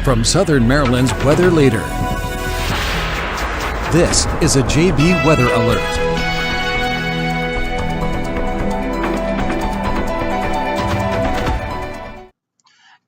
from Southern Maryland's weather leader. This is a JB Weather Alert.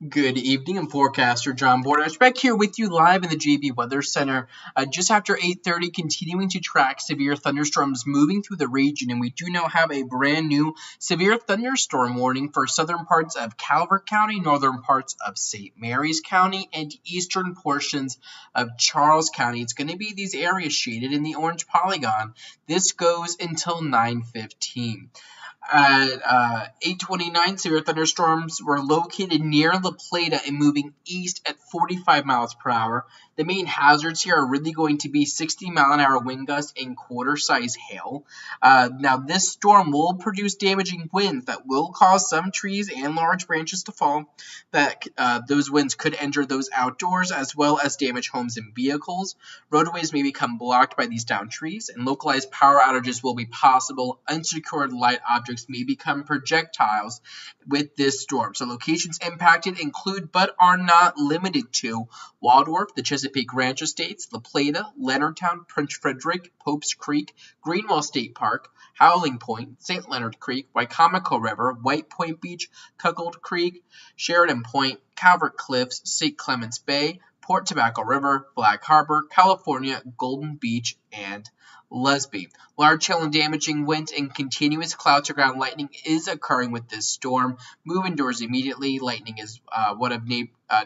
Good evening, I'm Forecaster John Bordash back here with you live in the JB Weather Center just after 8:30, continuing to track severe thunderstorms moving through the region, and we do now have a brand new severe thunderstorm warning for southern parts of Calvert County, northern parts of St. Mary's County, and eastern portions of Charles County. It's going to be these areas shaded in the orange polygon. This goes until 9:15. At 8:29, severe thunderstorms were located near La Plata and moving east at 45 miles per hour. The main hazards here are really going to be 60-mile-an-hour wind gusts and quarter-size hail. Now, this storm will produce damaging winds that will cause some trees and large branches to fall. Those winds could enter those outdoors as well as damage homes and vehicles. Roadways may become blocked by these downed trees, and localized power outages will be possible. Unsecured light objects may become projectiles with this storm. So locations impacted include but are not limited to Waldorf, the Chesapeake Ranch Estates, La Plata, Leonardtown, Prince Frederick, Popes Creek, Greenwell State Park, Howling Point, St. Leonard Creek, Wicomico River, White Point Beach, Cuckold Creek, Sheridan Point, Calvert Cliffs, St. Clements Bay, Port Tobacco River, Black Harbor, California, Golden Beach, and Lesby. Large hail and damaging winds and continuous cloud-to-ground lightning is occurring with this storm. Move indoors immediately. Lightning is one of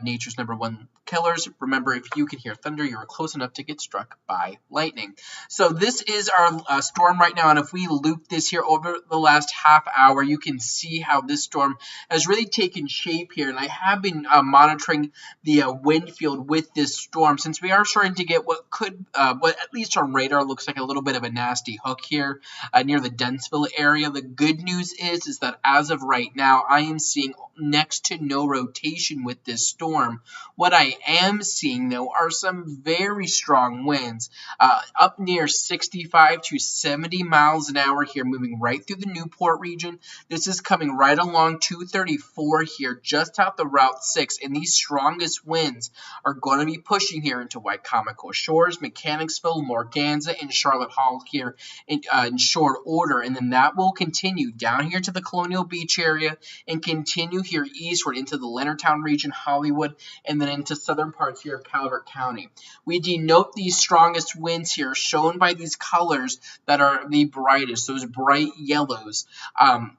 nature's number one killers. Remember, if you can hear thunder, you are close enough to get struck by lightning. So this is our storm right now, and if we loop this here over the last half hour, you can see how this storm has really taken shape here, and I have been monitoring the wind field with this storm, since we are starting to get what at least on radar looks like a little bit of a nasty hook here near the Dennisville area. The good news is that as of right now, I am seeing next to no rotation with this storm. What I am seeing, though, are some very strong winds, up near 65 to 70 miles an hour here, moving right through the Newport region. This is coming right along 234 here, just out the Route 6, and these strongest winds are going to be pushing here into Wicomico Shores, Mechanicsville, Morganza, and Charlotte Hall here in short order, and then that will continue down here to the Colonial Beach area and continue here eastward into the Leonardtown region, Hollywood, and then into southern parts here of Calvert County. We denote these strongest winds here shown by these colors that are the brightest, those bright yellows.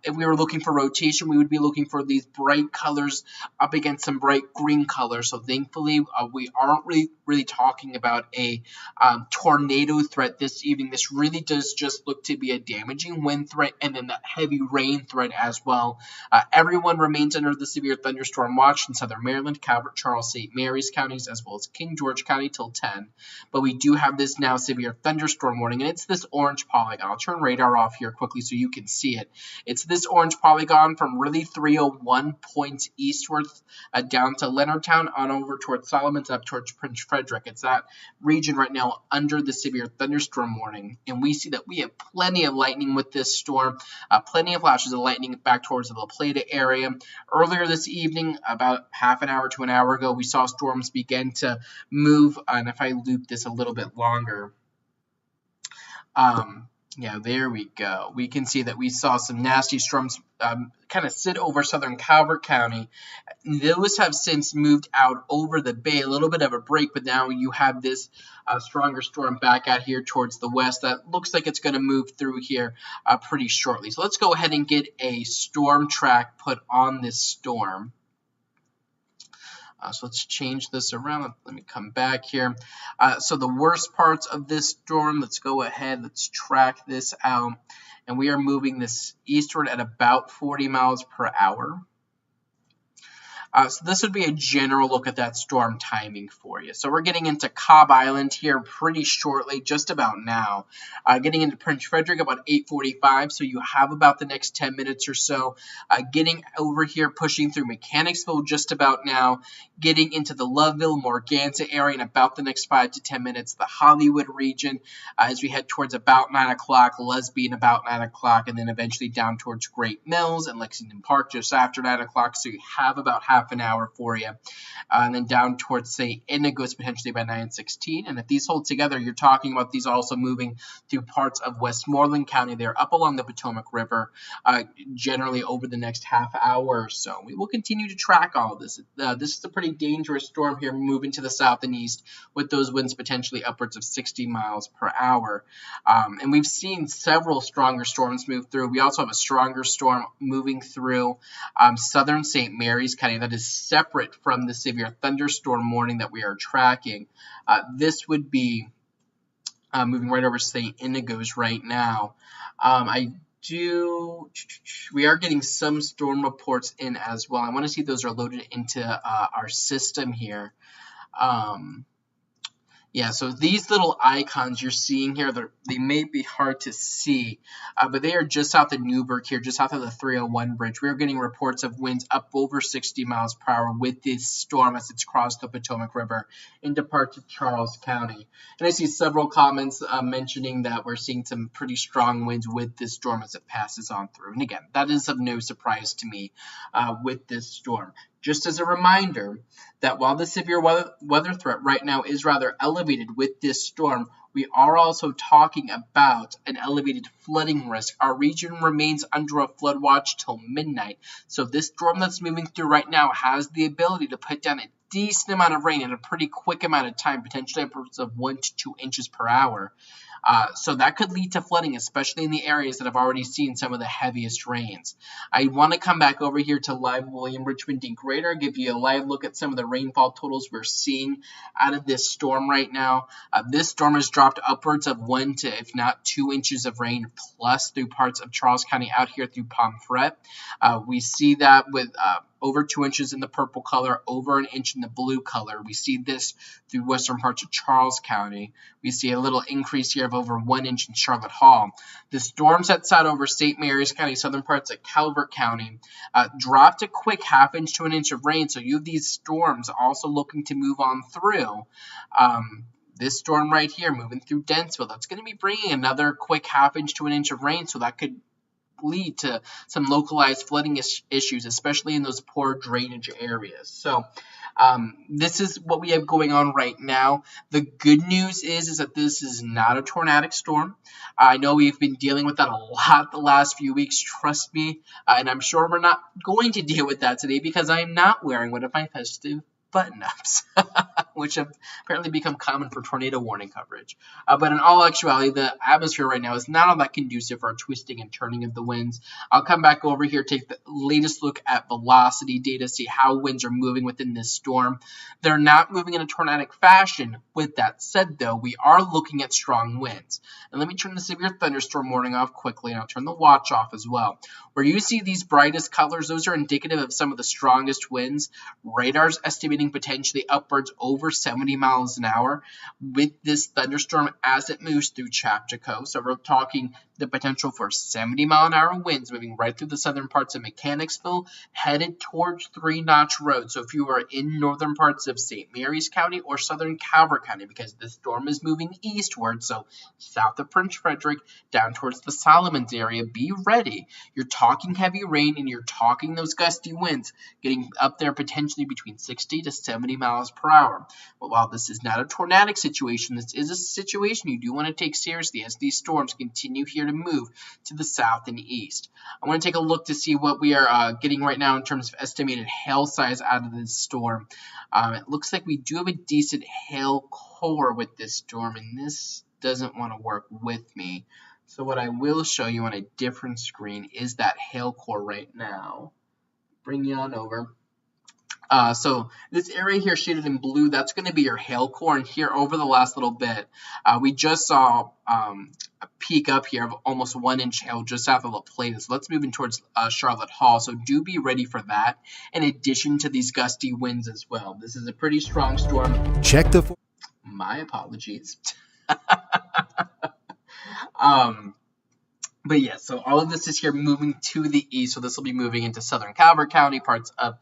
If we were looking for rotation, we would be looking for these bright colors up against some bright green colors. So thankfully, we aren't really talking about a tornado threat this evening. This really does just look to be a damaging wind threat and then that heavy rain threat as well. Everyone remains under the severe thunderstorm watch in southern Maryland, Calvert, Charles, St. Mary's counties, as well as King George County till 10. But we do have this now severe thunderstorm warning, and it's this orange polygon. I'll turn radar off here quickly so you can see it. It's this orange polygon from really 301 points eastward down to Leonardtown, on over towards Solomon's, up towards Prince Frederick. It's that region right now under the severe thunderstorm warning, and we see that we have plenty of lightning with this storm, plenty of flashes of lightning back towards the La Plata area. Earlier this evening, about half an hour to an hour ago, we saw storms begin to move, and if I loop this a little bit longer, yeah, there we go. We can see that we saw some nasty storms kind of sit over southern Calvert County. Those have since moved out over the bay, a little bit of a break, but now you have this stronger storm back out here towards the west that looks like it's going to move through here pretty shortly. So let's go ahead and get a storm track put on this storm. So let's change this around. Let me come back here. So the worst parts of this storm, let's go ahead. Let's track this out. And we are moving this eastward at about 40 miles per hour. So this would be a general look at that storm timing for you. So we're getting into Cobb Island here pretty shortly, just about now. Getting into Prince Frederick about 8:45, so you have about the next 10 minutes or so. Getting over here, pushing through Mechanicsville just about now. Getting into the Loveville, Morganza area in about the next 5 to 10 minutes. The Hollywood region as we head towards about 9 o'clock, Lesby in about 9 o'clock, and then eventually down towards Great Mills and Lexington Park just after 9 o'clock. So you have about half half an hour for you. And then down towards St. Inigo's potentially by 9:16. And if these hold together, you're talking about these also moving through parts of Westmoreland County. They're up along the Potomac River, generally over the next half hour or so. We will continue to track all of this. This is a pretty dangerous storm here moving to the south and east with those winds potentially upwards of 60 miles per hour. And we've seen several stronger storms move through. We also have a stronger storm moving through southern St. Mary's County that is separate from the severe thunderstorm warning that we are tracking. This would be moving right over St. Inigo's right now. We are getting some storm reports in as well. I want to see if those are loaded into our system here. Yeah, so these little icons you're seeing here, they may be hard to see, but they are just south of Newburgh here, just south of the 301 bridge. We're getting reports of winds up over 60 miles per hour with this storm as it's crossed the Potomac River into parts of Charles County. And I see several comments mentioning that we're seeing some pretty strong winds with this storm as it passes on through. And again, that is of no surprise to me with this storm. Just as a reminder that while the severe weather threat right now is rather elevated with this storm, we are also talking about an elevated flooding risk. Our region remains under a flood watch till midnight. So this storm that's moving through right now has the ability to put down a decent amount of rain in a pretty quick amount of time, potentially upwards of 1 to 2 inches per hour. So that could lead to flooding, especially in the areas that have already seen some of the heaviest rains. I want to come back over here to live William Richmond and Greater, give you a live look at some of the rainfall totals we're seeing out of this storm right now. This storm has dropped upwards of 1 to, if not 2 inches of rain plus through parts of Charles County out here through Pomfret. We see that with over 2 inches in the purple color, over an inch in the blue color. We see this through western parts of Charles County. We see a little increase here of over 1 inch in Charlotte Hall. The storm sets out over St. Mary's County, southern parts of Calvert County, dropped a quick ½ inch to 1 inch of rain. So you have these storms also looking to move on through. This storm right here moving through Dentsville, that's going to be bringing another quick ½ inch to 1 inch of rain. So that could lead to some localized flooding issues, especially in those poor drainage areas. So this is what we have going on right now. The good news is that this is not a tornadic storm. I know we've been dealing with that a lot the last few weeks, trust me, and I'm sure we're not going to deal with that today because I'm not wearing one of my festive button-ups, which have apparently become common for tornado warning coverage. But in all actuality, the atmosphere right now is not all that conducive for a twisting and turning of the winds. I'll come back over here, take the latest look at velocity data, see how winds are moving within this storm. They're not moving in a tornadic fashion. With that said, though, we are looking at strong winds. And let me turn the severe thunderstorm warning off quickly, and I'll turn the watch off as well. Where you see these brightest colors, those are indicative of some of the strongest winds. Radar's estimating potentially upwards over 70 miles an hour with this thunderstorm as it moves through Chaptico. So we're talking the potential for 70-mile-an-hour winds moving right through the southern parts of Mechanicsville, headed towards 3 Notch Road. So if you are in northern parts of St. Mary's County or southern Calvert County, because the storm is moving eastward, so south of Prince Frederick, down towards the Solomons area, be ready. You're talking heavy rain and you're talking those gusty winds getting up there potentially between 60 to 70 miles per hour. But while this is not a tornadic situation, this is a situation you do want to take seriously as these storms continue here to move to the south and east. I want to take a look to see what we are getting right now in terms of estimated hail size out of this storm. It looks like we do have a decent hail core with this storm, and this doesn't want to work with me. So what I will show you on a different screen is that hail core right now. Bring you on over. So this area here shaded in blue, that's going to be your hail core. And here over the last little bit, we just saw a peak up here of almost 1 inch hail just south of La Plata. So let's move in towards Charlotte Hall. So do be ready for that, in addition to these gusty winds as well. This is a pretty strong storm. Check the... My apologies. But yeah, so all of this is here moving to the east. So this will be moving into southern Calvert County, parts of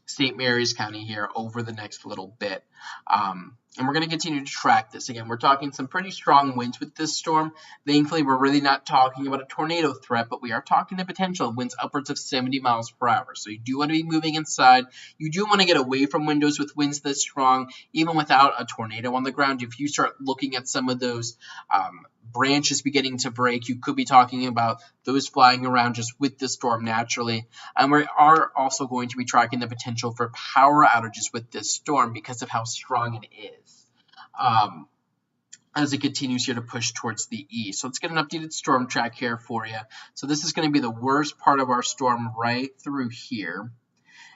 St. Mary's County here over the next little bit. And we're going to continue to track this. Again, we're talking some pretty strong winds with this storm. Thankfully, we're really not talking about a tornado threat, but we are talking the potential of winds upwards of 70 miles per hour. So you do want to be moving inside. You do want to get away from windows with winds this strong, even without a tornado on the ground. If you start looking at some of those branches beginning to break, you could be talking about those flying around just with the storm naturally. And we are also going to be tracking the potential for power outages with this storm because of how strong it is as it continues here to push towards the east. So let's get an updated storm track here for you. So this is going to be the worst part of our storm right through here.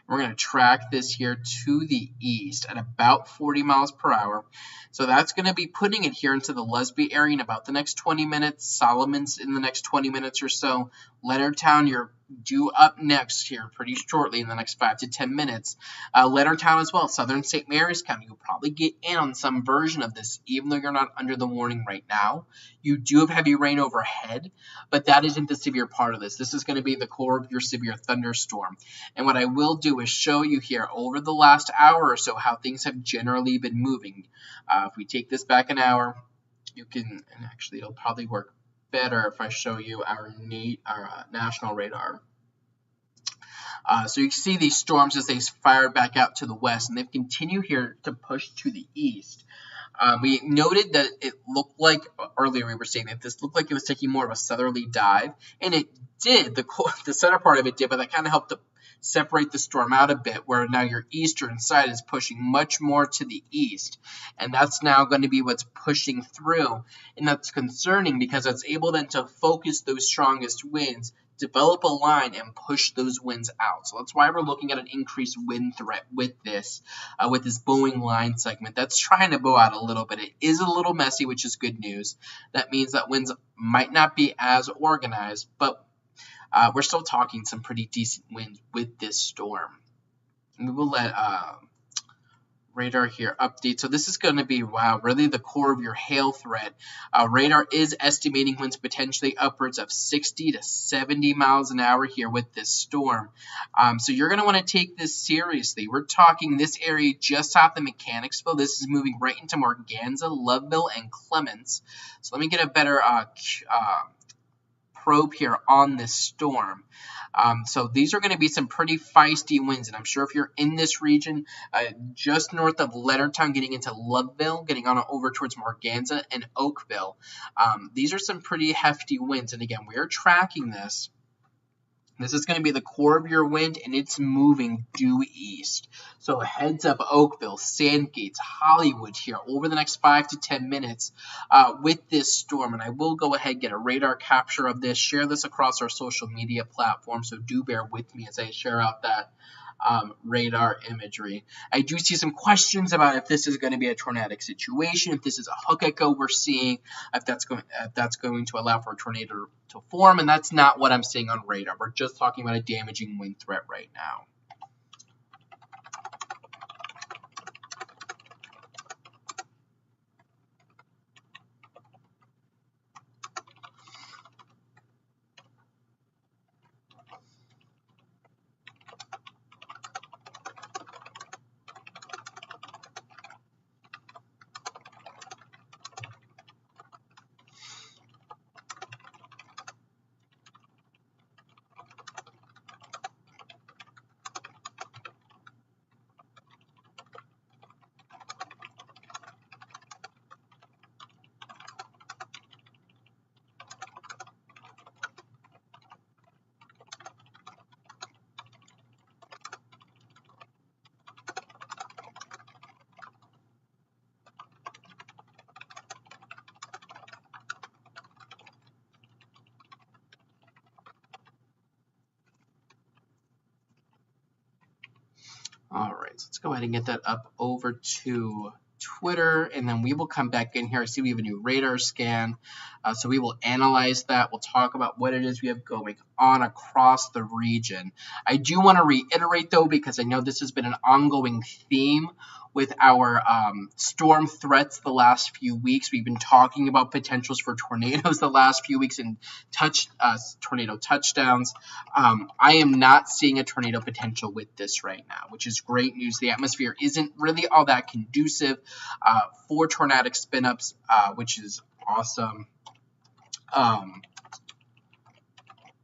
We're going to track this here to the east at about 40 miles per hour. So that's going to be putting it here into the Lesby area in about the next 20 minutes. Solomon's in the next 20 minutes or so. Leonardtown, you're due up next here pretty shortly in the next 5 to 10 minutes. Leonardtown as well, southern St. Mary's County. You'll probably get in on some version of this, even though you're not under the warning right now. You do have heavy rain overhead, but that isn't the severe part of this. This is going to be the core of your severe thunderstorm. And what I will do is show you here over the last hour or so how things have generally been moving. If we take this back an hour, you can, and actually it'll probably work better if I show you our national radar. So you can see these storms as they fired back out to the west, and they've continued here to push to the east. We noted that it looked like, earlier we were saying that this looked like it was taking more of a southerly dive, and it did, the center part of it did, but that kind of helped to separate the storm out a bit, where now your eastern side is pushing much more to the east, and that's now going to be what's pushing through, and that's concerning because it's able then to focus those strongest winds, develop a line, and push those winds out. So that's why we're looking at an increased wind threat with this bowing line segment. That's trying to bow out a little bit. It is a little messy, which is good news. That means that winds might not be as organized, but we're still talking some pretty decent wind with this storm. And we will let radar here update. So this is going to be, wow, really the core of your hail threat. Radar is estimating winds potentially upwards of 60 to 70 miles an hour here with this storm. So you're going to want to take this seriously. We're talking this area just south of Mechanicsville. This is moving right into Morganza, Loveville, and Clements. So let me get a better probe here on this storm. So these are going to be some pretty feisty winds, and I'm sure if you're in this region, just north of Leonardtown, getting into Loveville, getting on over towards Morganza and Oakville, these are some pretty hefty winds. And again, we are tracking this. This is going to be the core of your wind, and it's moving due east. So heads up Oakville, Sandgates, Hollywood here over the next 5 to 10 minutes with this storm. And I will go ahead and get a radar capture of this, share this across our social media platforms. So do bear with me as I share out that radar imagery. I do see some questions about if this is going to be a tornadic situation, if this is a hook echo we're seeing, if that's going to allow for a tornado to form, and that's not what I'm seeing on radar. We're just talking about a damaging wind threat right now. All right, so let's go ahead and get that up over to Twitter, and then we will come back in here. I see we have a new radar scan, so we will analyze that. We'll talk about what it is we have going on across the region. I do want to reiterate, though, because I know this has been an ongoing theme with our storm threats the last few weeks. We've been talking about potentials for tornadoes the last few weeks and tornado touchdowns. I am not seeing a tornado potential with this right now, which is great news. The atmosphere isn't really all that conducive for tornadic spin-ups, which is awesome.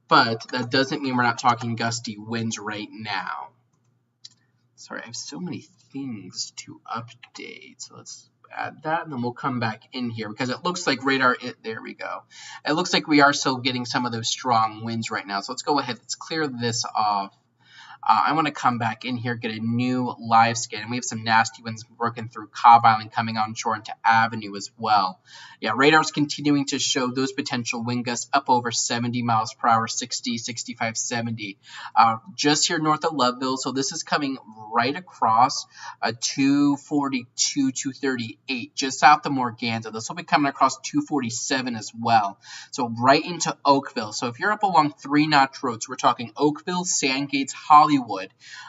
But that doesn't mean we're not talking gusty winds right now. Sorry, I have so many things to update. So let's add that, and then we'll come back in here because it looks like there we go. It looks like we are still getting some of those strong winds right now. So let's go ahead. Let's clear this off. I want to come back in here, get a new live scan. And we have some nasty winds working through Cobb Island, coming onshore into Avenue as well. Yeah, radar's continuing to show those potential wind gusts up over 70 miles per hour, 60, 65, 70. Just here north of Loveville. So this is coming right across 242, 238, just south of Morganza. This will be coming across 247 as well. So right into Oakville. So if you're up along 3-notch roads, we're talking Oakville, Sandgates, Hollywood.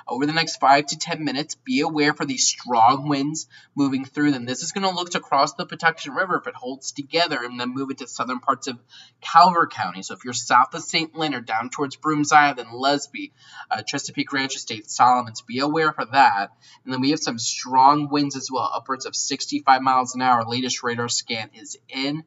Over the next 5 to 10 minutes, be aware for these strong winds moving through them. This is going to look to cross the Patuxent River if it holds together and then move into southern parts of Calvert County. So if you're south of St. Leonard, down towards Brooms Island, Lesby, Chesapeake Ranch Estate, Solomons, be aware for that. And then we have some strong winds as well, upwards of 65 miles an hour. Latest radar scan is in,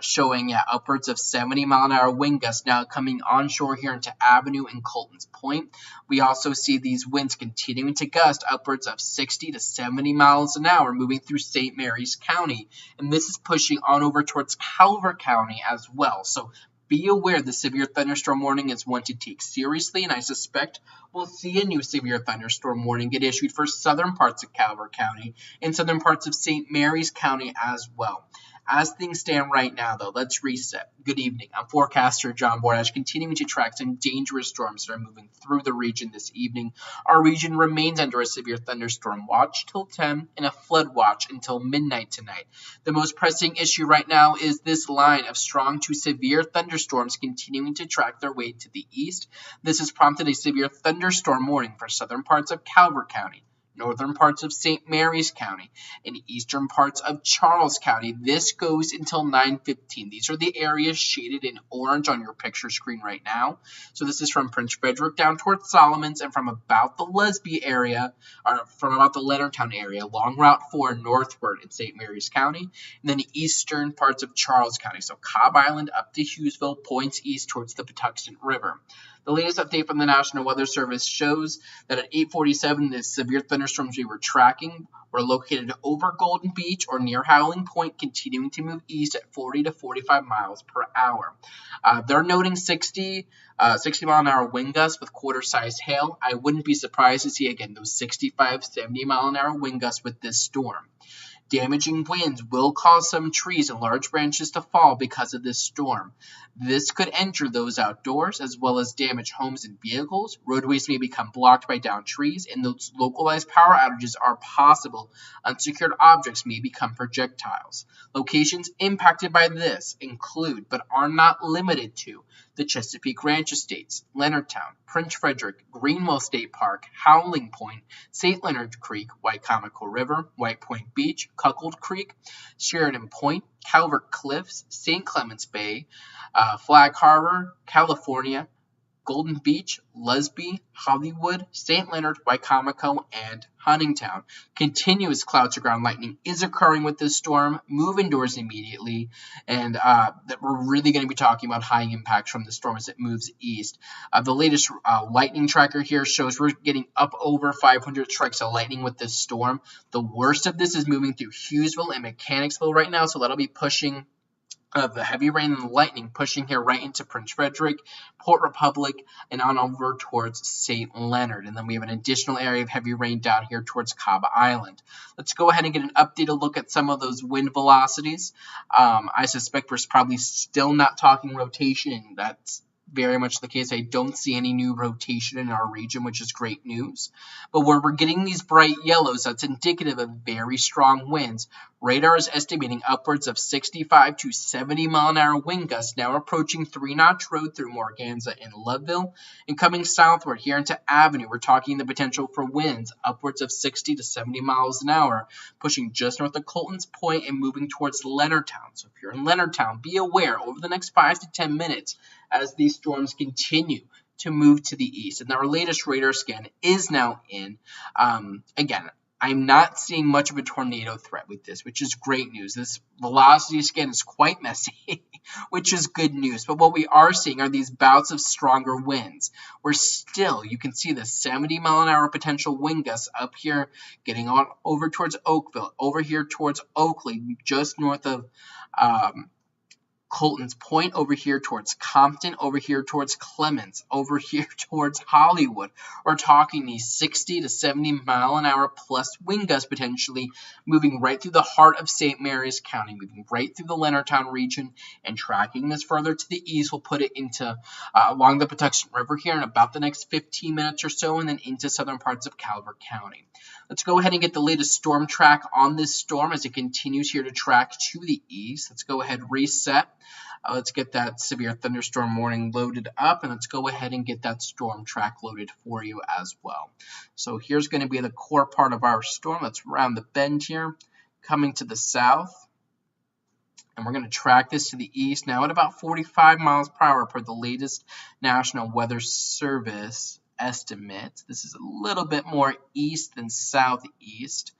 showing upwards of 70 mile an hour wind gusts now coming onshore here into Avenue and Colton's Point. We also see these winds continuing to gust upwards of 60 to 70 miles an hour moving through St. Mary's County. And this is pushing on over towards Calvert County as well. So be aware the severe thunderstorm warning is one to take seriously, and I suspect we'll see a new severe thunderstorm warning get issued for southern parts of Calvert County and southern parts of St. Mary's County as well. As things stand right now, though, let's reset. Good evening. I'm Forecaster John Bordash, continuing to track some dangerous storms that are moving through the region this evening. Our region remains under a severe thunderstorm watch till 10 and a flood watch until midnight tonight. The most pressing issue right now is this line of strong to severe thunderstorms continuing to track their way to the east. This has prompted a severe thunderstorm warning for southern parts of Calvert County, northern parts of St. Mary's County, and eastern parts of Charles County. This goes until 9:15. These are the areas shaded in orange on your picture screen right now. So this is from Prince Frederick down towards Solomons and from about the Lesby area, or from about the Leonardtown area, along Route 4 northward in St. Mary's County, and then the eastern parts of Charles County. So Cobb Island up to Hughesville, points east towards the Patuxent River. The latest update from the National Weather Service shows that at 8:47, the severe thunderstorms we were tracking were located over Golden Beach or near Howling Point, continuing to move east at 40 to 45 miles per hour. They're noting 60 mile an hour wind gusts with quarter-sized hail. I wouldn't be surprised to see, again, those 65, 70 mile an hour wind gusts with this storm. Damaging winds will cause some trees and large branches to fall because of this storm. This could injure those outdoors as well as damage homes and vehicles. Roadways may become blocked by downed trees, and those localized power outages are possible. Unsecured objects may become projectiles. Locations impacted by this include, but are not limited to, the Chesapeake Ranch Estates, Leonardtown, Prince Frederick, Greenwell State Park, Howling Point, St. Leonard Creek, Wycomico River, White Point Beach, Cuckold Creek, Sheridan Point, Calvert Cliffs, St. Clements Bay, Flag Harbor, California, Golden Beach, Lesby, Hollywood, St. Leonard, Wycomico, and Huntingtown. Continuous cloud-to-ground lightning is occurring with this storm. Move indoors immediately, and that we're really going to be talking about high impacts from the storm as it moves east. The latest lightning tracker here shows we're getting up over 500 strikes of lightning with this storm. The worst of this is moving through Hughesville and Mechanicsville right now, so that'll be pushing the heavy rain and the lightning pushing here right into Prince Frederick, Port Republic, and on over towards St. Leonard. And then we have an additional area of heavy rain down here towards Cobb Island. Let's go ahead and get an updated look at some of those wind velocities. I suspect we're probably still not talking rotation. That's very much the case. I don't see any new rotation in our region, which is great news. But where we're getting these bright yellows, that's indicative of very strong winds. Radar is estimating upwards of 65 to 70 mile an hour wind gusts now approaching 3 Notch Road through Morganza and Loveville. And coming southward here into Avenue, we're talking the potential for winds upwards of 60 to 70 miles an hour, pushing just north of Colton's Point and moving towards Leonardtown. So if you're in Leonardtown, be aware over the next 5 to 10 minutes as these storms continue to move to the east. And our latest radar scan is now in. Again, I'm not seeing much of a tornado threat with this, which is great news. This velocity scan is quite messy, which is good news. But what we are seeing are these bouts of stronger winds. We're still, you can see the 70 mile an hour potential wind gusts up here, getting on over towards Oakville, over here towards Oakley, just north of Colton's Point, over here towards Compton, over here towards Clements, over here towards Hollywood. We're talking these 60 to 70 mile an hour plus wind gusts potentially moving right through the heart of St. Mary's County, moving right through the Leonardtown region, and tracking this further to the east will put it into along the Patuxent River here in about the next 15 minutes or so, and then into southern parts of Calvert County. Let's go ahead and get the latest storm track on this storm as it continues here to track to the east. Let's go ahead, reset. Let's get that severe thunderstorm warning loaded up, and let's go ahead and get that storm track loaded for you as well. So here's going to be the core part of our storm. Let's round the bend here, coming to the south. And we're going to track this to the east now at about 45 miles per hour per the latest National Weather Service estimate. This is a little bit more east than southeast.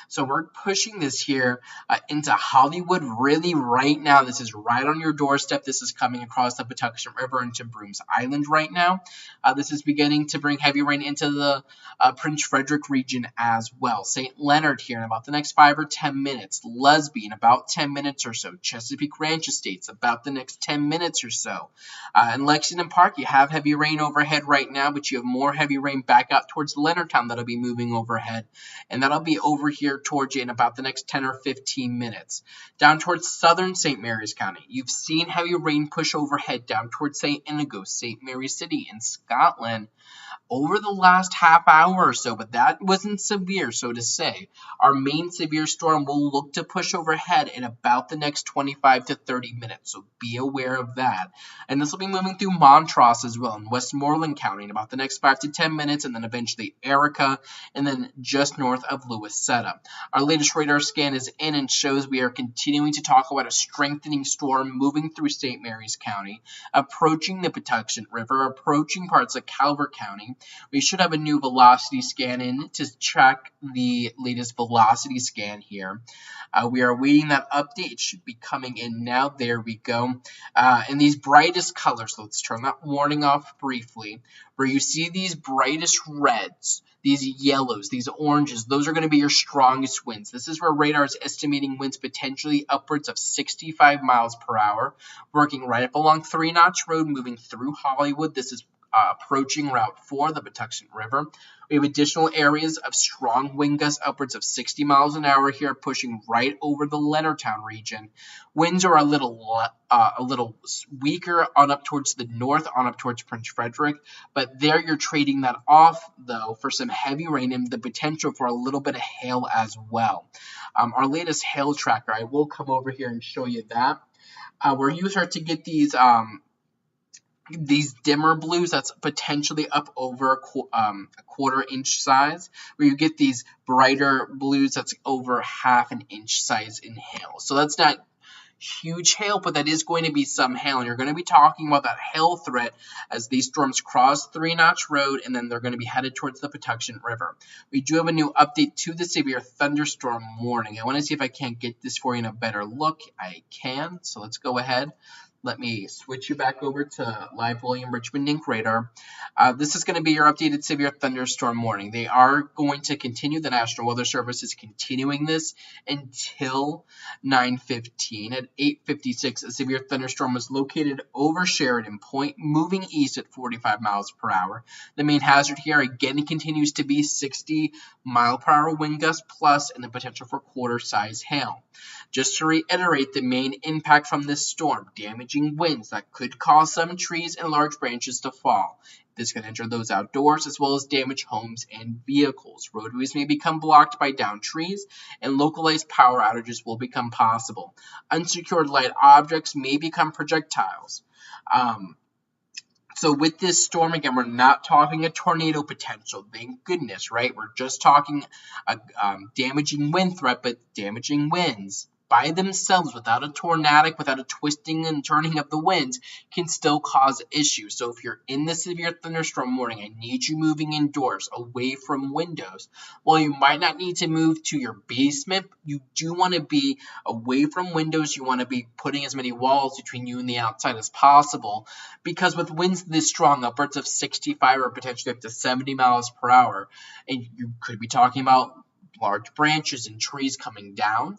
So we're pushing this here into Hollywood really right now. This is right on your doorstep. This is coming across the Patuxent River into Brooms Island right now. This is beginning to bring heavy rain into the Prince Frederick region as well. St. Leonard here in about the next 5 or 10 minutes. Lusby in about 10 minutes or so. Chesapeake Ranch Estates about the next 10 minutes or so. In Lexington Park, you have heavy rain overhead right now, but you have more heavy rain back out towards Leonardtown that'll be moving overhead. And that'll be over here towards you in about the next 10 or 15 minutes. Down towards southern St. Mary's County, you've seen heavy rain push overhead down towards St. Inigo, St. Mary City in Scotland over the last half hour or so, but that wasn't severe, so to say. Our main severe storm will look to push overhead in about the next 25 to 30 minutes, so be aware of that. And this will be moving through Montrose as well in Westmoreland County in about the next 5 to 10 minutes, and then eventually Erica, and then just north of Louisetta. Our latest radar scan is in and shows we are continuing to talk about a strengthening storm moving through St. Mary's County, approaching the Patuxent River, approaching parts of Calvert County. We should have a new velocity scan in to track the latest velocity scan here. We are waiting that update. It should be coming in now. There we go. In these brightest colors, so let's turn that warning off briefly, where you see these brightest reds, these yellows, these oranges, those are going to be your strongest winds. This is where radar is estimating winds potentially upwards of 65 miles per hour, working right up along 3 Notch Road, moving through Hollywood. This is approaching Route 4, the Patuxent River. We have additional areas of strong wind gusts upwards of 60 miles an hour here, pushing right over the Leonardtown region. Winds are a little weaker on up towards the north, on up towards Prince Frederick, but there you're trading that off, though, for some heavy rain and the potential for a little bit of hail as well. Our latest hail tracker, I will come over here and show you that. Where you start to get these dimmer blues, that's potentially up over a quarter inch size, where you get these brighter blues that's over half an inch size in hail. So that's not huge hail, but that is going to be some hail, and you're going to be talking about that hail threat as these storms cross 3 Notch Road, and then they're going to be headed towards the Patuxent River. We do have a new update to the severe thunderstorm warning. I want to see if I can't get this for you in a better look. I can, so let's go ahead. Let me switch you back over to Live Volume Richmond Inc. radar. This is going to be your updated severe thunderstorm warning. They are going to continue. The National Weather Service is continuing this until 9:15. At 8:56, a severe thunderstorm was located over Sheridan Point, moving east at 45 miles per hour. The main hazard here again continues to be 60 mile per hour wind gusts plus, and the potential for quarter-size hail. Just to reiterate, the main impact from this storm: damage damaging winds that could cause some trees and large branches to fall. This could enter those outdoors as well as damage homes and vehicles. Roadways may become blocked by downed trees, and localized power outages will become possible. Unsecured light objects may become projectiles. So with this storm, again, we're not talking a tornado potential. Thank goodness, right? We're just talking a damaging wind threat, but damaging winds by themselves, without a tornadic, without a twisting and turning of the winds, can still cause issues. So if you're in the severe thunderstorm warning, I need you moving indoors, away from windows. While you might not need to move to your basement, you do want to be away from windows. You want to be putting as many walls between you and the outside as possible, because with winds this strong, upwards of 65 or potentially up to 70 miles per hour, and you could be talking about large branches and trees coming down,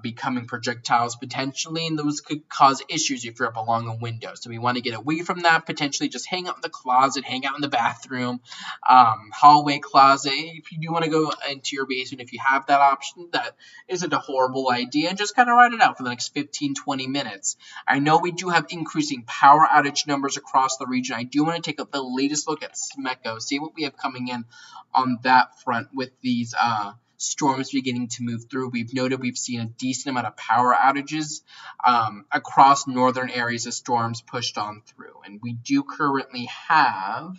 becoming projectiles potentially, and those could cause issues if you're up along a window. So we want to get away from that, potentially just hang out in the closet, hang out in the bathroom, hallway closet. If you do want to go into your basement, if you have that option, that isn't a horrible idea, and just kind of ride it out for the next 15-20 minutes. I know we do have increasing power outage numbers across the region. I do want to take the latest look at SMECO, see what we have coming in on that front with these storms beginning to move through. We've noted we've seen a decent amount of power outages across northern areas as storms pushed on through. And we do currently have,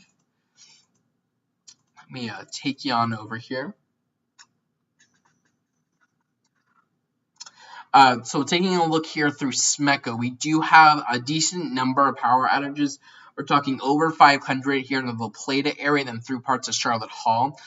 let me take you on over here. So taking a look here through SMECO, we do have a decent number of power outages. We're talking over 500 here in the La Plata area, then through parts of Charlotte Hall.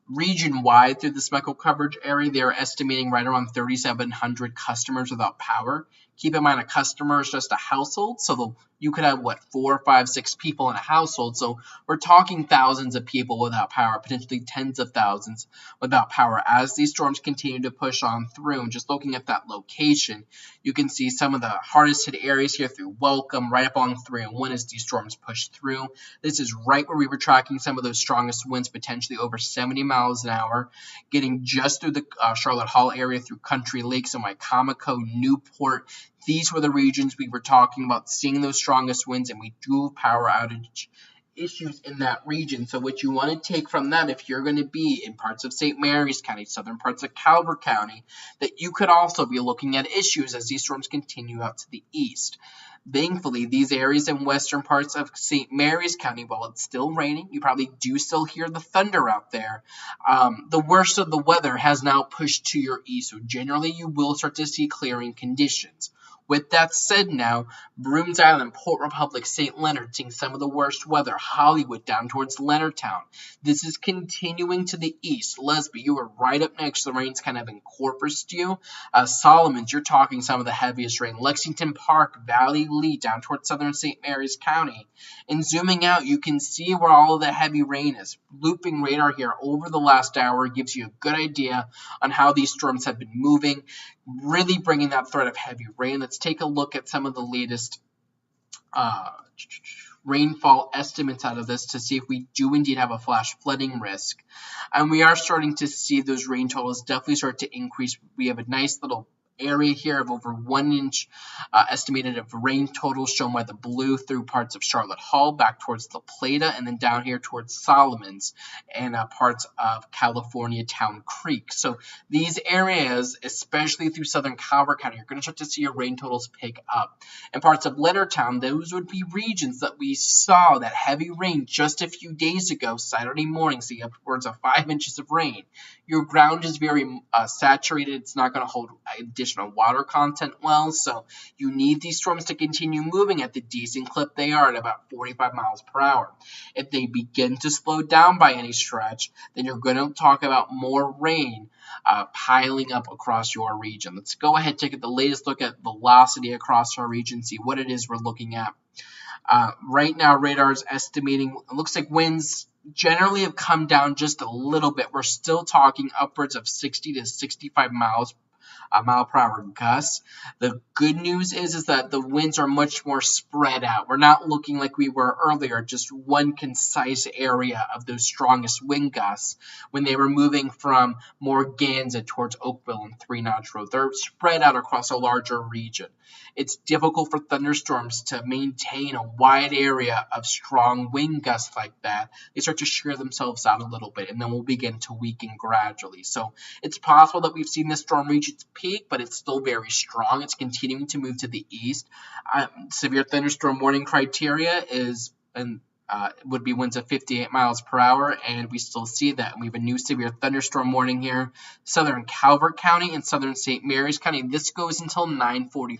Region-wide through the SMECO coverage area, they're estimating right around 3,700 customers without power. Keep in mind, a customer is just a household, so you could have, 4, 5, 6 people in a household. So we're talking thousands of people without power, potentially tens of thousands without power as these storms continue to push on through. And just looking at that location, you can see some of the hardest hit areas here through Welcome, right up on 301 as these storms push through. This is right where we were tracking some of those strongest winds, potentially over 70 miles an hour, getting just through the Charlotte Hall area, through Country Lakes and Wicomico, Newport. These were the regions we were talking about seeing those strongest winds, and we do have power outage issues in that region. So what you want to take from that, if you're going to be in parts of St. Mary's County, southern parts of Calvert County, that you could also be looking at issues as these storms continue out to the east. Thankfully, these areas in western parts of St. Mary's County, while it's still raining, you probably do still hear the thunder out there. The worst of the weather has now pushed to your east, so generally you will start to see clearing conditions. With that said now, Brooms Island, Port Republic, St. Leonard seeing some of the worst weather. Hollywood down towards Leonardtown. This is continuing to the east. Lesby, you are right up next. The rain's kind of encompassed you. Solomons, you're talking some of the heaviest rain. Lexington Park, Valley Lee down towards southern St. Mary's County. And zooming out, you can see where all of the heavy rain is. Looping radar here over the last hour gives you a good idea on how these storms have been moving, really bringing that threat of heavy rain. Let's take a look at some of the latest rainfall estimates out of this to see if we do indeed have a flash flooding risk. And we are starting to see those rain totals definitely start to increase. We have a nice little area here of over 1 inch estimated of rain total shown by the blue through parts of Charlotte Hall back towards La Plata, and then down here towards Solomons and parts of California Town Creek. So these areas, especially through southern Calvert County, you're going to start to see your rain totals pick up. And parts of Leonardtown, those would be regions that we saw that heavy rain just a few days ago, Saturday morning, seeing upwards of 5 inches of rain. Your ground is very saturated. It's not going to hold additional water content well, so you need these storms to continue moving at the decent clip they are at about 45 miles per hour. If they begin to slow down by any stretch, then you're going to talk about more rain piling up across your region. Let's go ahead and take the latest look at velocity across our region, see what it is we're looking at. Right now, radar is estimating, it looks like winds generally have come down just a little bit. We're still talking upwards of 60 to 65 miles mile-per-hour gusts. The good news is that the winds are much more spread out. We're not looking like we were earlier, just one concise area of those strongest wind gusts when they were moving from Morganza towards Oakville and Three Notch Road. They're spread out across a larger region. It's difficult for thunderstorms to maintain a wide area of strong wind gusts like that. They start to shear themselves out a little bit, and then will begin to weaken gradually. So it's possible that we've seen this storm reach its peak, but it's still very strong. It's continuing to move to the east. Severe thunderstorm warning criteria is would be winds of 58 miles per hour, and we still see that. We have a new severe thunderstorm warning here, southern Calvert County and southern St. Mary's County. This goes until 9:45.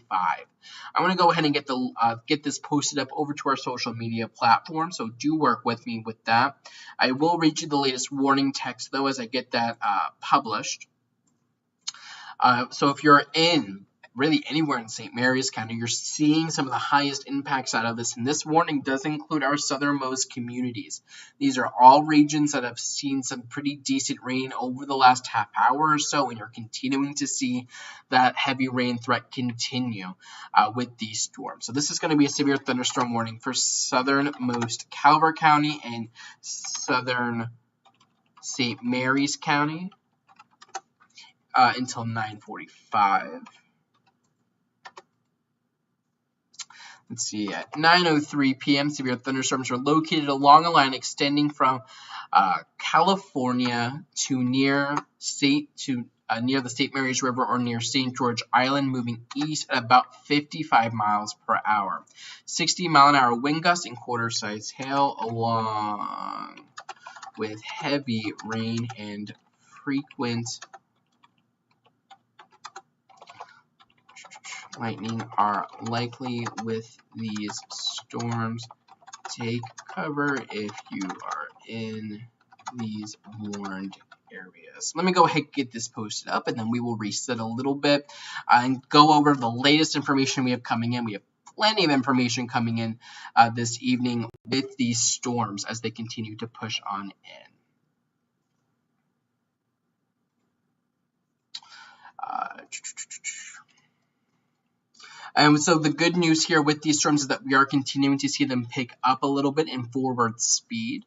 I want to go ahead and get this posted up over to our social media platform, so do work with me with that. I will read you the latest warning text, though, as I get that published. So if you're in really anywhere in St. Mary's County, you're seeing some of the highest impacts out of this, and this warning does include our southernmost communities. These are all regions that have seen some pretty decent rain over the last half hour or so, and you're continuing to see that heavy rain threat continue with these storms. So this is going to be a severe thunderstorm warning for southernmost Calvert County and southern St. Mary's County until 9:45. Let's see, at 9:03 p.m., severe thunderstorms are located along a line extending from California to near the St. Mary's River or near St. George Island, moving east at about 55 miles per hour. 60-mile-an-hour wind gusts and quarter-size hail, along with heavy rain and frequent lightning are likely with these storms. Take cover if you are in these warned areas. Let me go ahead and get this posted up, and then we will reset a little bit and go over the latest information we have coming in. We have plenty of information coming in this evening with these storms as they continue to push on in. So the good news here with these storms is that we are continuing to see them pick up a little bit in forward speed,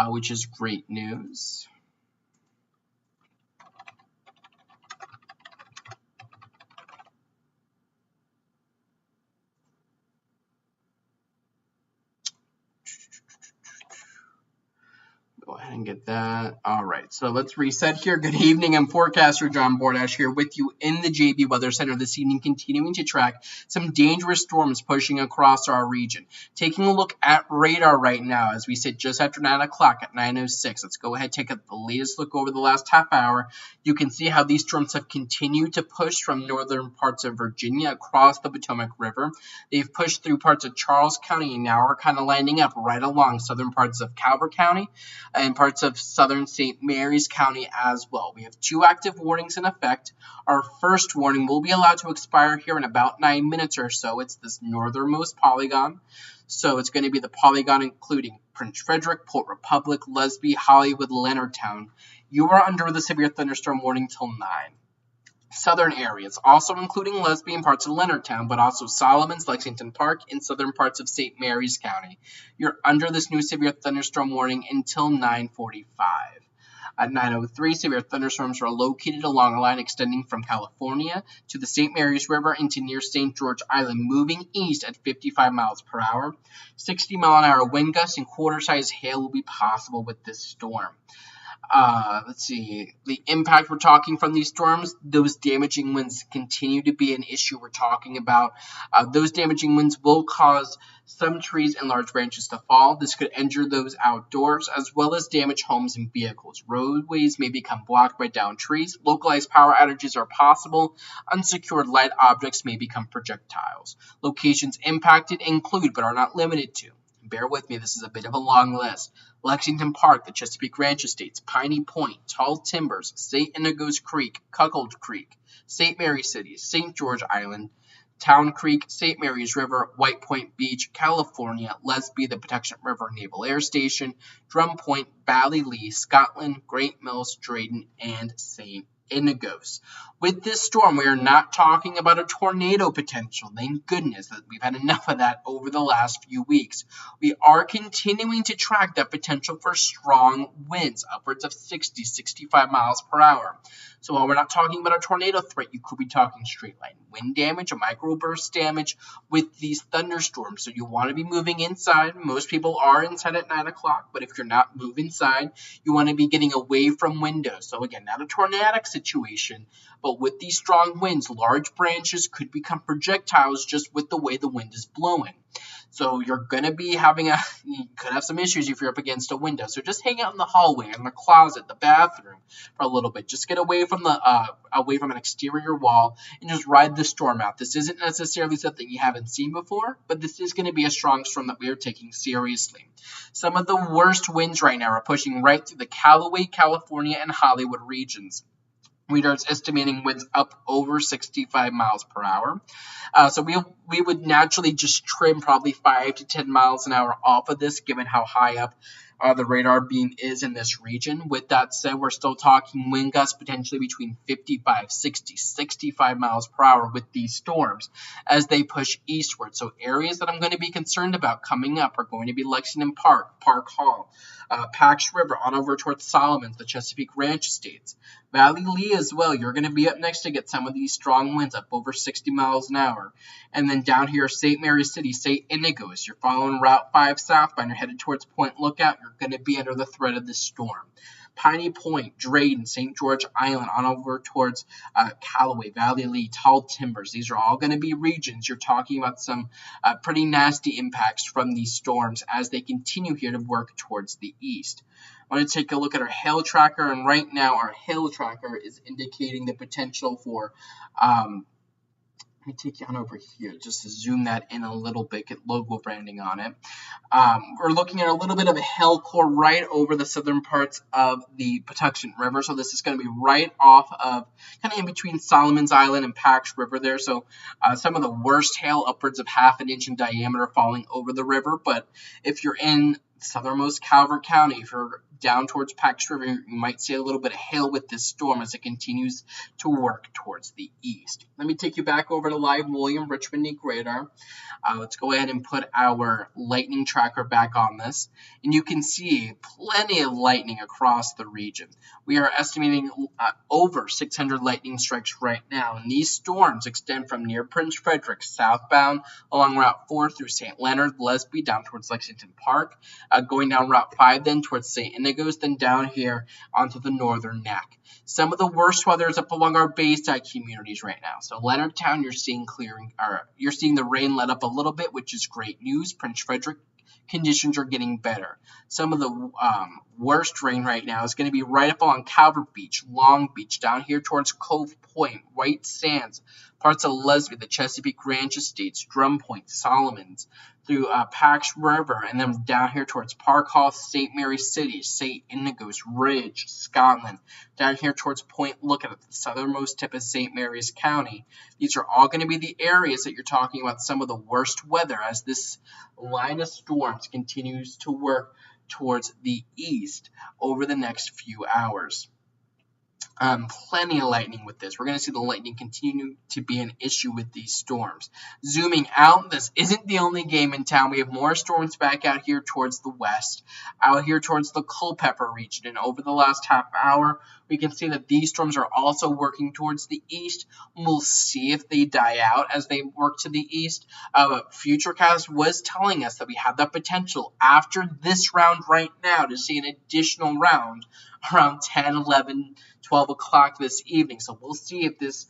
which is great news. Go ahead and get that. All right, so let's reset here. Good evening. I'm Forecaster John Bordash here with you in the JB Weather Center this evening, continuing to track some dangerous storms pushing across our region. Taking a look at radar right now as we sit just after 9 o'clock at 9:06. Let's go ahead and take the latest look over the last half hour. You can see how these storms have continued to push from northern parts of Virginia across the Potomac River. They've pushed through parts of Charles County and now are kind of lining up right along southern parts of Calvert County and parts of southern St. Mary's County as well. We have 2 active warnings in effect. Our first warning will be allowed to expire here in about 9 minutes or so. It's this northernmost polygon. So it's going to be the polygon including Prince Frederick, Port Republic, Lesby, Hollywood, Leonardtown. You are under the severe thunderstorm warning till 9. Southern areas, also including Lesby and parts of Leonardtown, but also Solomons, Lexington Park, and southern parts of St. Mary's County. You're under this new severe thunderstorm warning until 9:45. At 9:03, severe thunderstorms are located along a line extending from California to the St. Mary's River into near St. George Island, moving east at 55 miles per hour. 60-mile-an-hour wind gusts and quarter-size hail will be possible with this storm. Let's see, the impact we're talking from these storms, those damaging winds continue to be an issue we're talking about. Those damaging winds will cause some trees and large branches to fall. This could injure those outdoors as well as damage homes and vehicles. Roadways may become blocked by downed trees. Localized power outages are possible. Unsecured light objects may become projectiles. Locations impacted include but are not limited to, bear with me, this is a bit of a long list: Lexington Park, the Chesapeake Ranch Estates, Piney Point, Tall Timbers, St. Inigo's Creek, Cuckold Creek, St. Mary City, St. George Island, Town Creek, St. Mary's River, White Point Beach, California, Lesby, the Protection River Naval Air Station, Drum Point, Ballylee, Scotland, Great Mills, Drayton, and St. Indigos. With this storm, we are not talking about a tornado potential. Thank goodness that we've had enough of that over the last few weeks. We are continuing to track that potential for strong winds, upwards of 60, 65 miles per hour. So while we're not talking about a tornado threat, you could be talking straight line wind damage, a microburst damage with these thunderstorms. So you want to be moving inside. Most people are inside at 9 o'clock, but if you're not moving inside, you want to be getting away from windows. So again, not a tornadic situation, but with these strong winds, large branches could become projectiles just with the way the wind is blowing. So you're going to be you could have some issues if you're up against a window. So just hang out in the hallway, in the closet, the bathroom for a little bit. Just get away from an exterior wall and just ride the storm out. This isn't necessarily something you haven't seen before, but this is going to be a strong storm that we are taking seriously. Some of the worst winds right now are pushing right through the Callaway, California, and Hollywood regions. We are estimating winds up over 65 miles per hour. So we would naturally just trim probably 5 to 10 miles an hour off of this, given how high up the radar beam is in this region. With that said, we're still talking wind gusts potentially between 55, 60, 65 miles per hour with these storms as they push eastward. So areas that I'm going to be concerned about coming up are going to be Lexington Park, Park Hall, Pax River, on over towards Solomons, the Chesapeake Ranch Estates. Valley Lee as well. You're going to be up next to get some of these strong winds up over 60 miles an hour. And then down here, St. Mary's City, St. Indigos. You're following Route 5 southbound. You're headed towards Point Lookout. You're going to be under the threat of this storm. Piney Point, Drayton, St. George Island, on over towards Callaway, Valley Lee, Tall Timbers. These are all going to be regions. You're talking about some pretty nasty impacts from these storms as they continue here to work towards the east. I want to take a look at our hail tracker, and right now our hail tracker is indicating the potential for let me take you on over here just to zoom that in a little bit, get logo branding on it. We're looking at a little bit of a hail core right over the southern parts of the Patuxent River. So this is going to be right off of, kind of in between Solomon's Island and Pax River there. So some of the worst hail, upwards of ½ an inch in diameter, falling over the river. But if you're in southernmost Calvert County, if you're down towards Pax River, you might see a little bit of hail with this storm as it continues to work towards the east. Let me take you back over to live William Richmond Neat radar. Let's go ahead and put our lightning tracker back on this, and you can see plenty of lightning across the region. We are estimating over 600 lightning strikes right now, and these storms extend from near Prince Frederick southbound along Route 4 through St. Leonard, Lesby, down towards Lexington Park, going down Route 5 then towards St. Indigos, then down here onto the northern neck. Some of the worst weather is up along our Bayside communities right now. So Leonardtown, you're seeing the rain let up a little bit, which is great news. Prince Frederick, conditions are getting better. Some of the worst rain right now is going to be right up along Calvert Beach, Long Beach, down here towards Cove Point, White Sands, parts of Lesby, the Chesapeake Ranch Estates, Drum Point, Solomons, through Pax River, and then down here towards Park Hall, St. Mary's City, St. Indigos, Ridge, Scotland, down here towards Point Lookout at the southernmost tip of St. Mary's County. These are all going to be the areas that you're talking about some of the worst weather as this line of storms continues to work towards the east over the next few hours. Plenty of lightning with this. We're going to see the lightning continue to be an issue with these storms. Zooming out, this isn't the only game in town. We have more storms back out here towards the west, out here towards the Culpeper region. And over the last half hour, we can see that these storms are also working towards the east. We'll see if they die out as they work to the east. Futurecast was telling us that we have that potential after this round right now to see an additional round around 10, 11, 12 o'clock this evening. So we'll see if this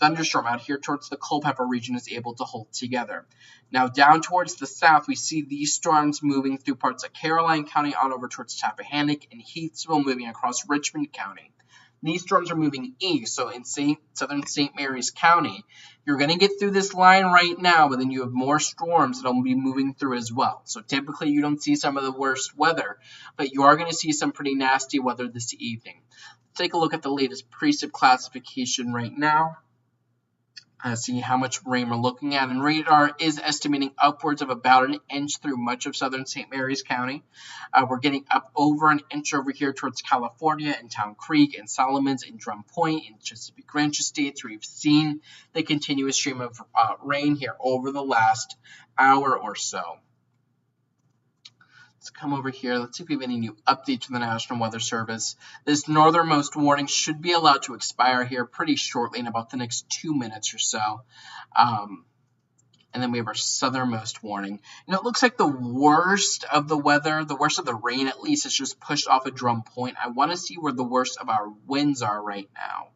thunderstorm out here towards the Culpeper region is able to hold together. Now down towards the south, we see these storms moving through parts of Caroline County on over towards Tappahannock and Heathsville, moving across Richmond County. These storms are moving east, so in southern St. Mary's County, you're going to get through this line right now, but then you have more storms that will be moving through as well. So typically you don't see some of the worst weather, but you are going to see some pretty nasty weather this evening. Let's take a look at the latest precip classification right now. See how much rain we're looking at, and radar is estimating upwards of about an inch through much of southern St. Mary's County. We're getting up over an inch over here towards California and Town Creek and Solomons and Drum Point and Chesapeake Ranch Estates, where we've seen the continuous stream of rain here over the last hour or so. Let's come over here. Let's see if we have any new updates from the National Weather Service. This northernmost warning should be allowed to expire here pretty shortly, in about the next 2 minutes or so. And then we have our southernmost warning. It looks like the worst of the weather, the worst of the rain at least, is just pushed off of Drum Point. I want to see where the worst of our winds are right now,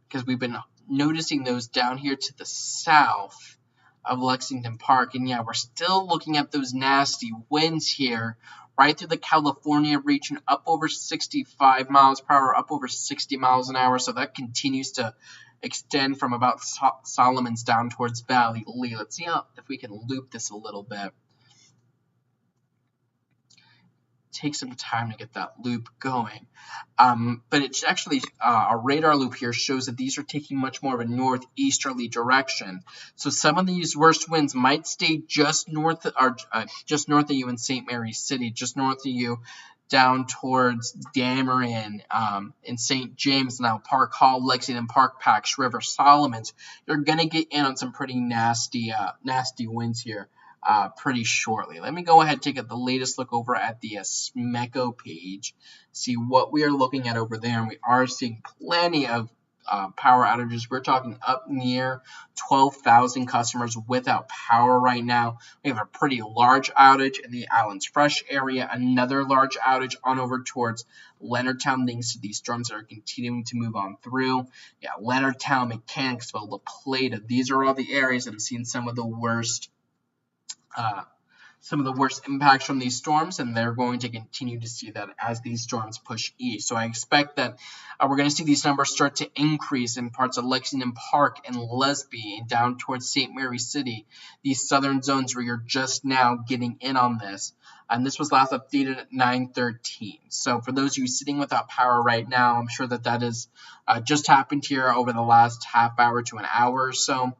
because we've been noticing those down here to the south of Lexington Park. And yeah, we're still looking at those nasty winds here right through the California region, up over 65 miles per hour, up over 60 miles an hour. So that continues to extend from about Solomons down towards Valley Lee. Let's see if we can loop this a little bit. Take some time to get that loop going. But it's actually, our radar loop here shows that these are taking much more of a northeasterly direction. So some of these worst winds might stay just north of you in St. Mary's City, just north of you down towards Dameron, in St. James, now Park Hall, Lexington Park, Pax River, Solomons. You're going to get in on some pretty nasty winds here pretty shortly. Let me go ahead and take the latest look over at the SMECO page, see what we are looking at over there, and we are seeing plenty of power outages. We're talking up near 12,000 customers without power right now. We have a pretty large outage in the Allen's Fresh area, another large outage on over towards Leonardtown, thanks to these storms that are continuing to move on through. Yeah, Leonardtown, Mechanicsville, La Plata, these are all the areas that have seen some of the worst impacts from these storms, and they're going to continue to see that as these storms push east. So I expect that we're going to see these numbers start to increase in parts of Lexington Park and Lesby and down towards St. Mary's City, these southern zones where you're just now getting in on this. And this was last updated at 9:13. So for those of you sitting without power right now, I'm sure that is just happened here over the last half hour to an hour or so.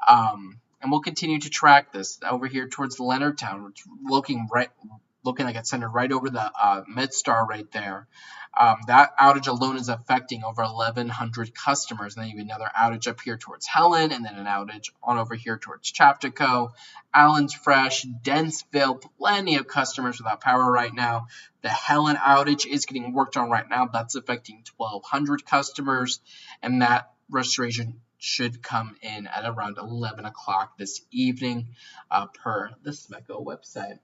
And we'll continue to track this over here towards Leonardtown, looking like it's centered right over the MedStar right there. That outage alone is affecting over 1,100 customers. And then you have another outage up here towards Helen, and then an outage on over here towards Chaptico, Allen's Fresh, Densville, plenty of customers without power right now. The Helen outage is getting worked on right now. That's affecting 1,200 customers, and that restoration should come in at around 11 o'clock this evening per the SMECO website.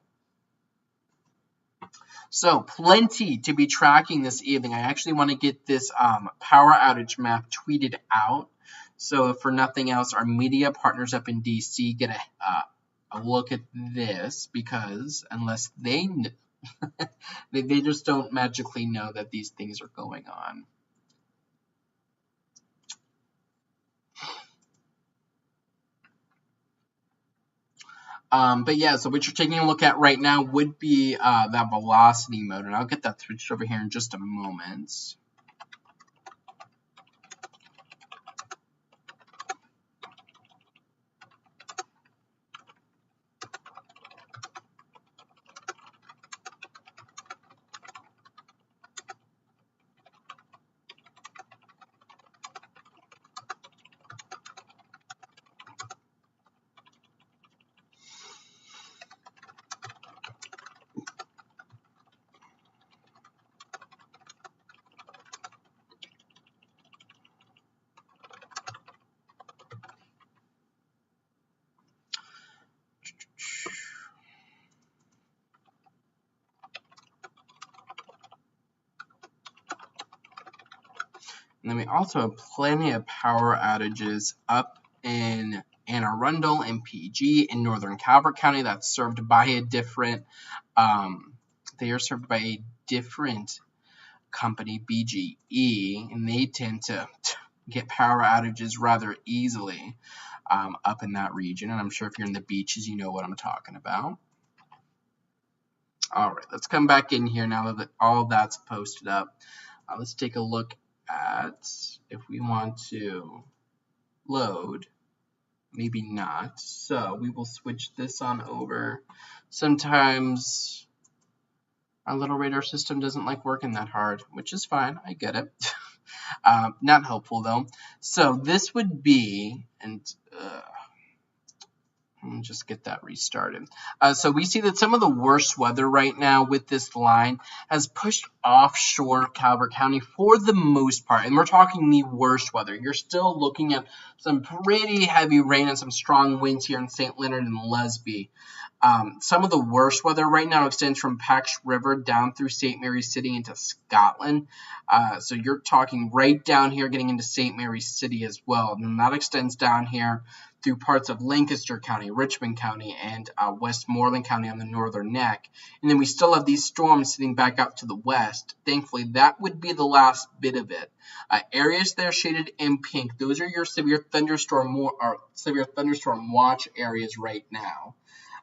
So plenty to be tracking this evening. I actually want to get this power outage map tweeted out. So if for nothing else, our media partners up in DC get a look at this, because unless they they just don't magically know that these things are going on. But yeah, so what you're taking a look at right now would be that velocity mode, and I'll get that switched over here in just a moment. And then we also have plenty of power outages up in Anne Arundel and PG in northern Calvert County. That's served by a different, they are served by a different company, BGE, and they tend to get power outages rather easily up in that region. And I'm sure if you're in the beaches, you know what I'm talking about. All right, let's come back in here now that all that's posted up. Let's take a look at if we want to load. Maybe not. So we will switch this on over. Sometimes our little radar system doesn't like working that hard, which is fine. I get it. Not helpful though. So this would be, and let me just get that restarted. So we see that some of the worst weather right now with this line has pushed offshore Calvert County for the most part. And we're talking the worst weather. You're still looking at some pretty heavy rain and some strong winds here in St. Leonard and Lesby. Some of the worst weather right now extends from Pax River down through St. Mary's City into Scotland. So you're talking right down here getting into St. Mary's City as well. And that extends down here through parts of Lancaster County, Richmond County, and Westmoreland County on the northern neck. And then we still have these storms sitting back out to the west. Thankfully, that would be the last bit of it. Areas there shaded in pink, those are your severe thunderstorm watch areas right now.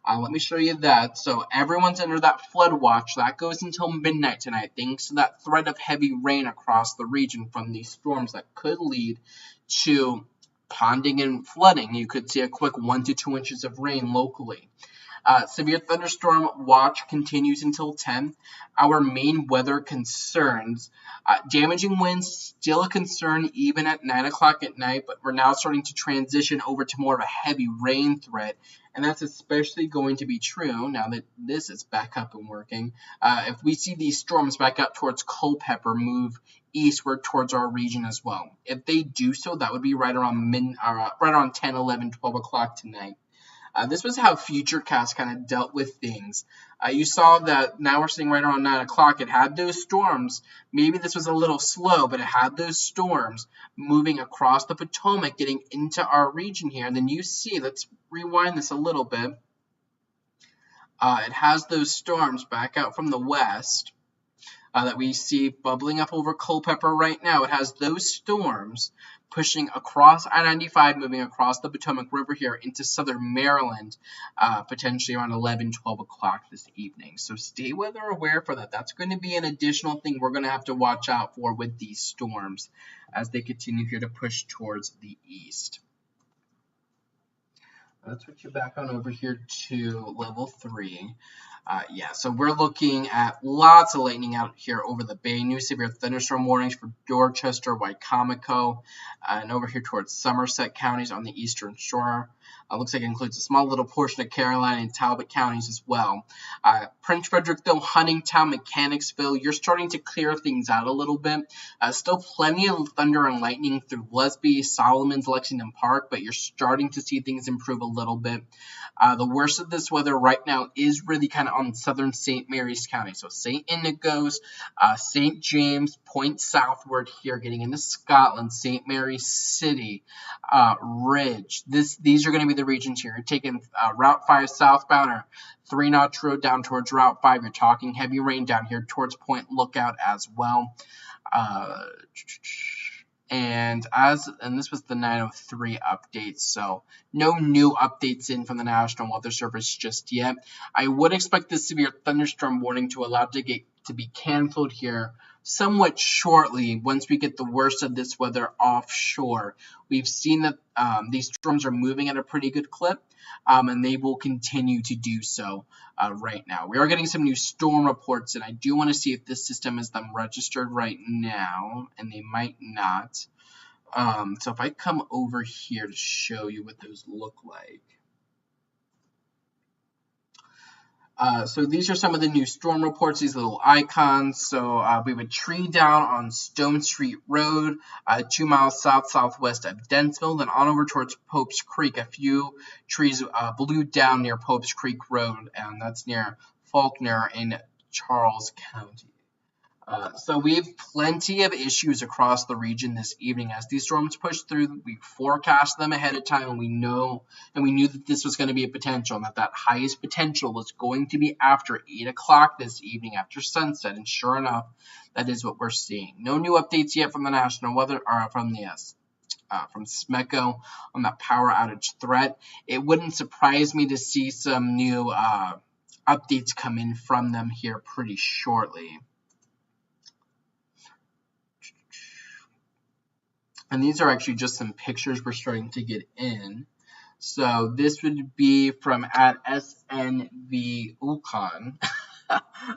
Let me show you that. So everyone's under that flood watch. That goes until midnight tonight, thanks to that threat of heavy rain across the region from these storms that could lead to ponding and flooding. You could see a quick 1 to 2 inches of rain locally. Severe thunderstorm watch continues until 10. Our main weather concerns. Damaging winds still a concern even at 9 o'clock at night, but we're now starting to transition over to more of a heavy rain threat. And that's especially going to be true now that this is back up and working. If we see these storms back up towards Culpeper move eastward towards our region as well. If they do so, that would be right around 10, 11, 12 o'clock tonight. This was how Futurecast kind of dealt with things. You saw that now we're sitting right around 9 o'clock. It had those storms. Maybe this was a little slow, but it had those storms moving across the Potomac, getting into our region here. And then you see, let's rewind this a little bit. It has those storms back out from the west that we see bubbling up over Culpeper right now. It has those storms pushing across I-95, moving across the Potomac River here into southern Maryland, potentially around 11, 12 o'clock this evening. So stay weather aware for that. That's going to be an additional thing we're going to have to watch out for with these storms as they continue here to push towards the east. Let's switch you back on over here to level 3. So we're looking at lots of lightning out here over the bay. New severe thunderstorm warnings for Dorchester, Wicomico, and over here towards Somerset counties on the eastern shore. Looks like it includes a small little portion of Caroline and Talbot counties as well. Prince Frederickville, Huntingtown, Mechanicsville, you're starting to clear things out a little bit. Still plenty of thunder and lightning through Lesby, Solomons, Lexington Park, but you're starting to see things improve a little bit. The worst of this weather right now is really kind of on southern St. Mary's County. So St. Inigo's, St. James, point southward here, getting into Scotland, St. Mary's City, Ridge. These are going to be the regions here. You're taking Route 5 southbound or 3 Notch Road down towards Route 5. You're talking heavy rain down here towards Point Lookout as well. And this was the 9:03 update, so no new updates in from the National Weather Service just yet. I would expect this severe thunderstorm warning to allow to be canceled here somewhat shortly once we get the worst of this weather offshore. We've seen that these storms are moving at a pretty good clip, and they will continue to do so right now. We are getting some new storm reports, and I do want to see if this system has them registered right now, and they might not. So if I come over here to show you what those look like. So these are some of the new storm reports, these little icons. So we have a tree down on Stone Street Road, 2 miles southwest of Dentsville. Then on over towards Pope's Creek, a few trees blew down near Pope's Creek Road, and that's near Faulkner in Charles County. So we have plenty of issues across the region this evening as these storms push through. We forecast them ahead of time, and we knew that this was going to be a potential, and that highest potential was going to be after 8 o'clock this evening, after sunset. And sure enough, that is what we're seeing. No new updates yet from the National Weather, or from SMECO on that power outage threat. It wouldn't surprise me to see some new updates come in from them here pretty shortly. And these are actually just some pictures we're starting to get in. So this would be from at SNV Ukon.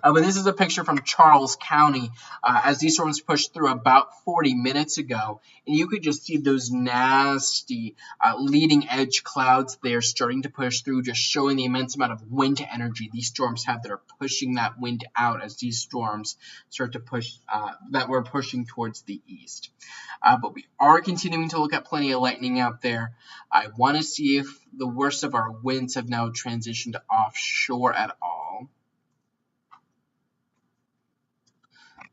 But this is a picture from Charles County as these storms pushed through about 40 minutes ago. And you could just see those nasty leading edge clouds there starting to push through, just showing the immense amount of wind energy these storms have that are pushing that wind out as these storms start to push, that we're pushing towards the east. But we are continuing to look at plenty of lightning out there. I want to see if the worst of our winds have now transitioned offshore at all.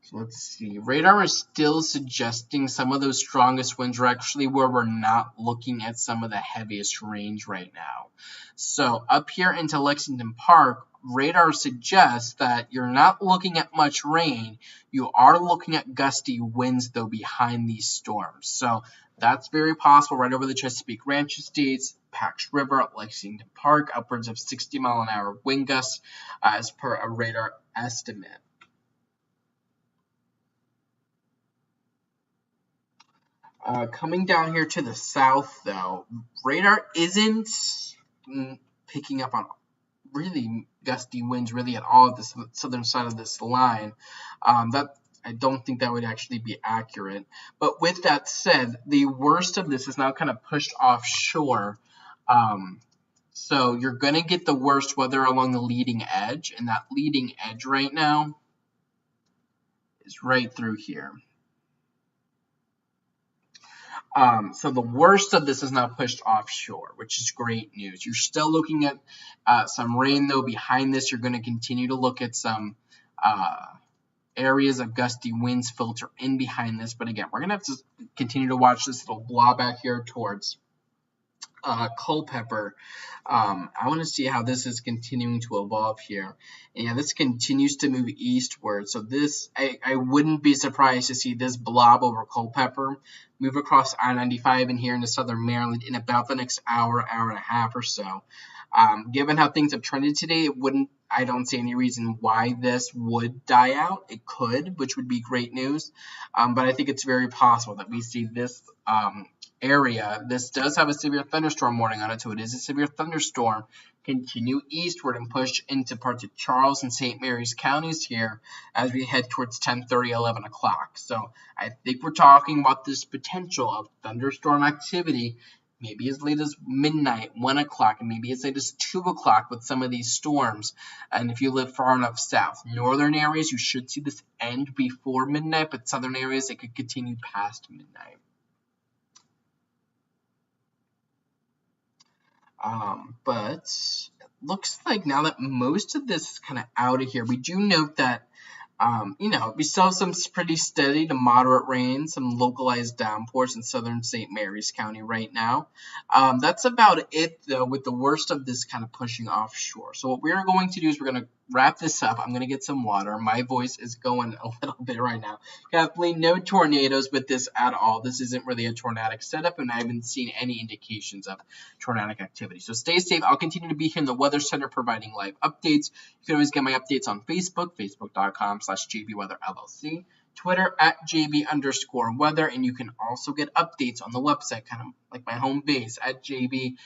So let's see. Radar is still suggesting some of those strongest winds are actually where we're not looking at some of the heaviest rains right now. So up here into Lexington Park, radar suggests that you're not looking at much rain. You are looking at gusty winds, though, behind these storms. So that's very possible right over the Chesapeake Ranch Estates, Pax River, Lexington Park, upwards of 60-mile-an-hour wind gusts as per a radar estimate. Coming down here to the south, though, radar isn't picking up on really gusty winds really at all at the southern side of this line. That I don't think that would actually be accurate. But with that said, the worst of this is now kind of pushed offshore. So you're going to get the worst weather along the leading edge, and that leading edge right now is right through here. So the worst of this is now pushed offshore, which is great news. You're still looking at some rain, though. Behind this, you're going to continue to look at some areas of gusty winds filter in behind this. But again, we're going to have to continue to watch this little blob back here towards Culpeper. I want to see how this is continuing to evolve here. And yeah, this continues to move eastward. So this, I wouldn't be surprised to see this blob over Culpeper move across I-95 and here into southern Maryland in about the next hour and a half or so. Given how things have trended today, I don't see any reason why this would die out. It could, which would be great news. But I think it's very possible that we see this area. This does have a severe thunderstorm warning on it, so it is a severe thunderstorm. Continue eastward and push into parts of Charles and St. Mary's counties here as we head towards 10:30, 11 o'clock. So I think we're talking about this potential of thunderstorm activity maybe as late as midnight, 1 o'clock, and maybe as late as 2 o'clock with some of these storms. And if you live far enough south, northern areas, you should see this end before midnight, but southern areas, it could continue past midnight. But it looks like now that most of this is kind of out of here, we do note that we saw some pretty steady to moderate rain, some localized downpours in southern St. Mary's County right now. That's about it, though, with the worst of this kind of pushing offshore. So what we're going to do is we're going to wrap this up. I'm going to get some water. My voice is going a little bit right now. Kathleen, no tornadoes with this at all. This isn't really a tornadic setup, and I haven't seen any indications of tornadic activity. So stay safe. I'll continue to be here in the Weather Center providing live updates. You can always get my updates on Facebook, facebook.com/JBWeatherLLC. Twitter @JB_weather, and you can also get updates on the website, kind of like my home base at I'm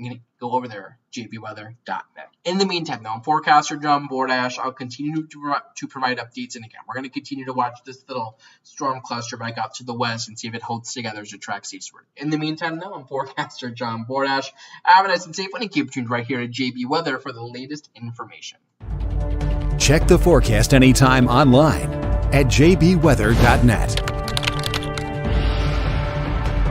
going to go over there, jbweather.net. In the meantime, though, I'm Forecaster John Bordash. I'll continue to provide updates, and again, we're going to continue to watch this little storm cluster back out to the west and see if it holds together as it tracks eastward. In the meantime, though, I'm Forecaster John Bordash. Have a nice and safe one, and keep tuned right here to JB Weather for the latest information. Check the forecast anytime online at jbweather.net.